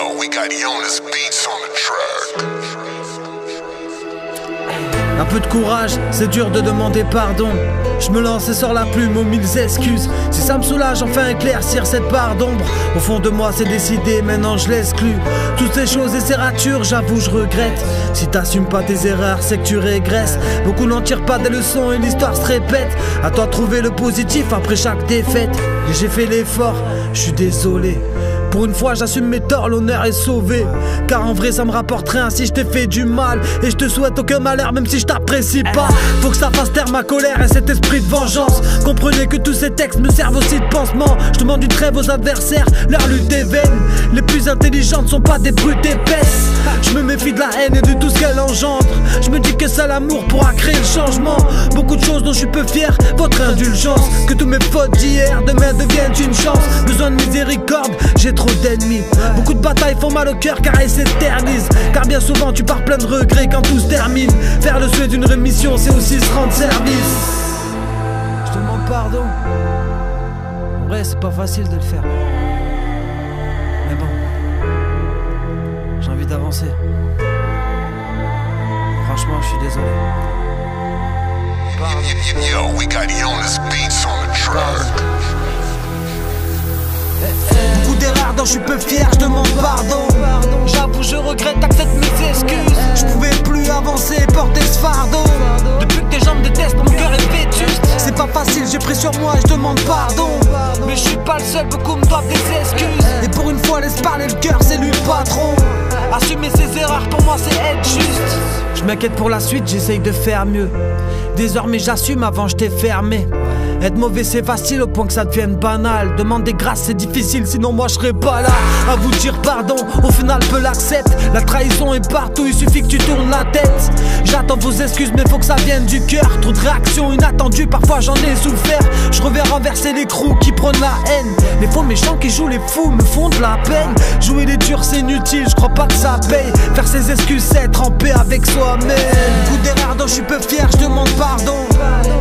Yo, we got Jonas Beats on the track. Un peu de courage, c'est dur de demander pardon. Je me lance et sors la plume aux mille excuses. Si ça me soulage, enfin éclaircir cette part d'ombre. Au fond de moi c'est décidé, maintenant je l'exclus. Toutes ces choses et ces ratures, j'avoue je regrette. Si t'assumes pas tes erreurs, c'est que tu régresses. Beaucoup n'en tirent pas des leçons et l'histoire se répète. À toi de trouver le positif après chaque défaite. Et j'ai fait l'effort, je suis désolé. Pour une fois j'assume mes torts, l'honneur est sauvé. Car en vrai ça me rapporte rien si je t'ai fait du mal. Et je te souhaite aucun malheur même si je t'apprécie pas. Faut que ça fasse taire ma colère et cet esprit de vengeance. Comprenez que tous ces textes me servent aussi de pansement. Je demande une trêve aux adversaires, leur lutte est vaine. Les plus intelligentes sont pas des brutes épaisses. Je me méfie de la haine et de tout ce qu'elle engendre. Je me dis que seul l'amour pourra créer le changement. Beaucoup de choses dont je suis peu fier, votre indulgence. Que tous mes fautes d'hier demain deviennent une chance. Besoin de miséricorde, j'ai trop d'ennemis. Beaucoup de batailles font mal au cœur car elles s'éternisent. Car bien souvent tu pars plein de regrets quand tout se termine. Faire le souhait d'une rémission c'est aussi se rendre service. Je demande pardon. En vrai c'est pas facile de le faire. Mais bon, j'ai envie d'avancer. Franchement je suis désolé. Yo, we got Jonas Beats on the track. Beaucoup d'erreurs dont je suis peu fier, je demande pardon. J'avoue je regrette, accepte mes excuses. Je pouvais plus avancer, porter ce fardeau. Depuis que tes gens me détestent, mon cœur est vétuste. C'est pas facile, j'ai pris sur moi et je demande pardon. Mais je suis pas le seul, beaucoup me doivent des excuses. Et pour une fois laisse parler le cœur, c'est lui le patron. Assumer ses erreurs pour moi c'est être juste. Je m'inquiète pour la suite, j'essaye de faire mieux. Désormais j'assume, avant je t'ai fermé. Être mauvais c'est facile au point que ça devienne banal. Demander grâce c'est difficile sinon moi je serais pas là. À vous dire pardon, au final peu l'accepte. La trahison est partout, il suffit que tu tournes la tête. J'attends vos excuses mais faut que ça vienne du cœur. Trop de réactions inattendues, parfois j'en ai souffert. Je reviens renverser les crews qui prônent la haine. Les faux méchants qui jouent les fous me font de la peine. Jouer les durs c'est inutile, je crois pas que ça paye. Faire ses excuses c'est être en paix avec soi-même. Beaucoup d'erreurs dont je suis peu fier, je demande pardon.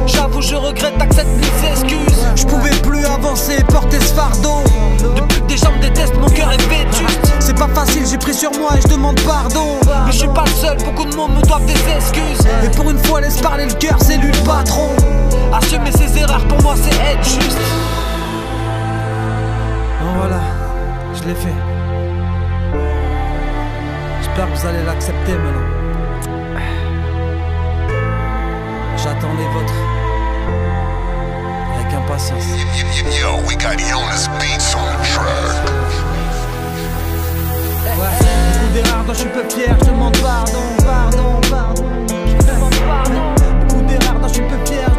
J'avoue je regrette, accepte mes excuses. Je pouvais plus avancer, porter ce fardeau. Depuis que des gens me détestent, mon cœur est vétuste. C'est pas facile, j'ai pris sur moi et je demande pardon. Mais je suis pas le seul, beaucoup de monde me doivent des excuses. Et pour une fois laisse parler le cœur, c'est lui le patron. Assumer ses erreurs pour moi c'est être juste. Bon voilà, je l'ai fait. J'espère que vous allez l'accepter maintenant. J'attends les vôtres avec impatience. Yo, we got Jonas Beats on the track. Ouais, beaucoup d'erreurs dont je suis peu fier, je demande pardon. Je demande pardon. Beaucoup d'erreurs dont je suis peu fier.